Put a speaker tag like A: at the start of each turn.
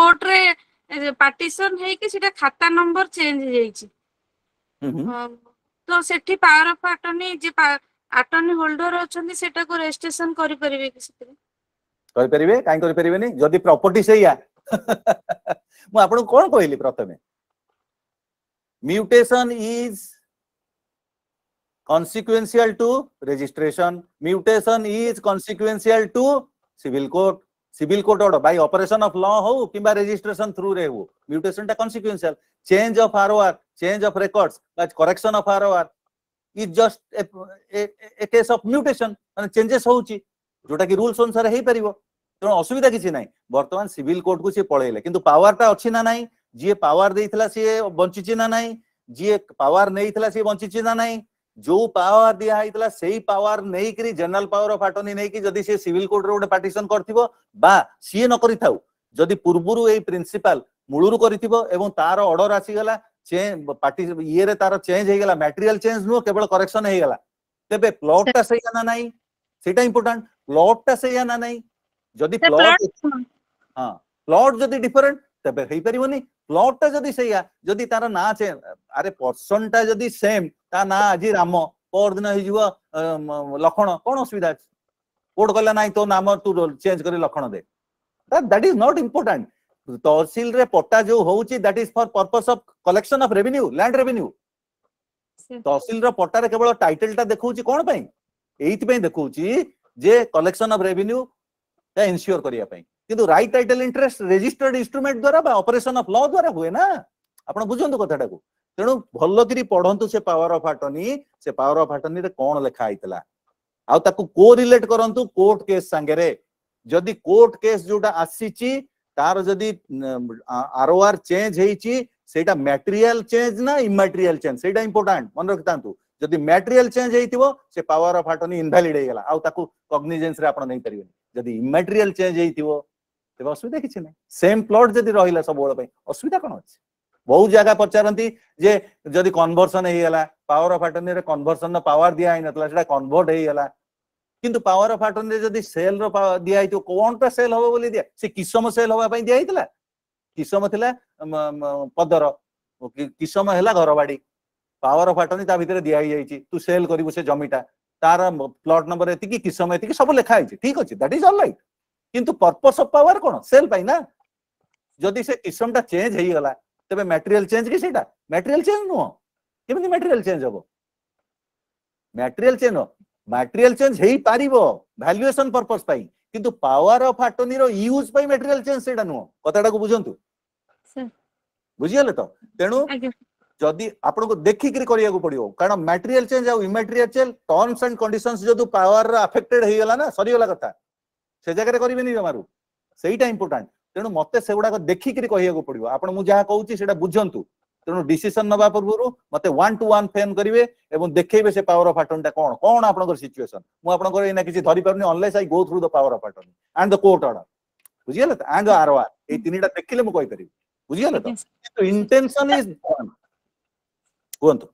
A: court रे partition है कि सेटा खाता नंबर चेंज हो जाईची तो सेठी पावर ऑफ अटर्नी जे अटर्नी होल्डर अछंती सेटा को रजिस्ट्रेशन करि परिबे कि सेते
B: करि परिबे काई करि परिबे नहीं जदी प्रॉपर्टी सेया मु आपन कोन कहली प्रथमे mutation is consequential to registration mutation is consequential to civil court order by operation of law ho किबा registration through रे हो mutation टा consequential change of ROR change of records but correction of ROR is just a case of mutation माने changes होउची जोटा कि rules अनुसार हे परिबो तेणु असुविधा किछि नाही वर्तमान सिविल कोर्ट को से पळेले किंतु पावर टा अछि ना नाही जे पावर देइथला से बंचिछि ना नाही जे पावर नेइथला से बंचिछि ना नाही जो पावर दिया हैतला सेही पावर नै करी जनरल पावर ऑफ अटर्नी नै कि जदी से सिविल कोर्ट रे ओडे पार्टीशन करथिबो बा सी न करिथाउ जदी पूर्वरु ए प्रिंसिपल मुळुरु करिथिबो एवं तार ऑर्डर आसी गला चेंज पार्टी ये रे तार चेंज हे गला मटेरियल चेंज नो केवल करेक्शन हे गला तबे प्लॉट ता सही ना नाही सेटा इंपोर्टेंट प्लॉट ता सही ना नाही जदी प्लॉट हां प्लॉट जदी डिफरेंट तबे हे परिबोनी प्लॉट ता जदी सही जदी तार ना चेंज अरे पर्सन ता जदी सेम ता ना आज राम पर दिन हो लखन कौन असुविधा कोर्ट कहला ना तो नाम तू चेंज कर लखन दे दैट इज नॉट इम्पोर्टेंट तहसील रे पट्टा जो होउची that is for purpose of collection of revenue land revenue तहसील रो पट्टा रे केवल टाइटल टा देखौची कोन पई एइथ पई देखौची जे कलेक्शन ऑफ रेवेन्यू ता इंश्योर करिया पई किंतु right title interest registered instrument द्वारा बा ऑपरेशन ऑफ लॉ द्वारा हुए ना आपण बुझंतु कथाटा को तेणु भल करी पढ़ंतु से पावर ऑफ अटर्नी रे कोन लिखा आइतला आ ताकू को रिलेट करंतु कोर्ट केस संगे रे जदी कोर्ट केस जोटा आसीची तार जदी आरओआर चेंज हेची सेटा मटेरियल चेंज ना इमटेरियल चेंज सेटा इंपोर्टेंट मन रखतांतु जदी मटेरियल चेंज हेतिबो से पावर ऑफ अटर्नी इनवैलिड हे गेला आ ताकू कॉग्निजेंस रे आपण नै परिबे जदी इमटेरियल चेंज हेतिबो तबे असुविधा किछि नै सेम प्लॉट जदी रहिला सब बेला पई असुविधा कोन अछि बहुत जगह पचारती जे जदि कन्वर्सन हो गला पावर ऑफ अटर्नी रे कन्वर्सन पावर दिया ही नतला सेटा कन्वर्ट हो गला किंतु पावर ऑफ अटर्नी जदि सेल रो दिया हितो कोनटा सेल होबो बोली दिया से किसम सेल होबा पई दिया हितला किसम थिला पदर किसम हैला घरबाड़ी पावर ऑफ अटर्नी ता भीतर दिया ही जाईची तू सेल करिवो से जमीटा तार प्लॉट नंबर एति कि किसम एति कि सब लिखा हिची ठीक अछि दैट इज ऑल राइट किंतु पर्पस ऑफ पावर कोन सेल पई ना जदि से किसमटा चेंज हेई गला तबे मटेरियल चेंज कि सेटा मटेरियल चेंज नो केमि मटेरियल चेंज होबो मटेरियल चेंज हेई पारिबो वैल्यूएशन पर्पस पई किंतु पावर ऑफ अटर्नी रो यूज पई मटेरियल चेंज सेटा नो कथाटा को बुझंतु बुझियले तो तेनु जदी आपन को देखि करी करिया को पड़ियो कारण मटेरियल चेंज आ immaterial change terms and conditions जदु पावर अफेक्टेड हेई गला ना सरी गला कथा से जगह रे करिबेनी जमारू सेटा इंपोर्टेंट तेणु मते से गुडा देखि करी कहिया को पड़ियो आपण मु जहा कहूची सेटा बुझंतु तेणु डिसीजन नबा पूर्व मते 1 to 1 फेन करिवे एवं देखैबे से पावर ऑफ अटर्नी कोन कोन आपन सिचुएशन मु आपन एना किछि धरि परनी unless I go through the power of attorney and the court order बुझियले त एंड आरओआर ए तीनटा देखिले मु कहि परिबे बुझियले त इंटेंशन इज कोंतु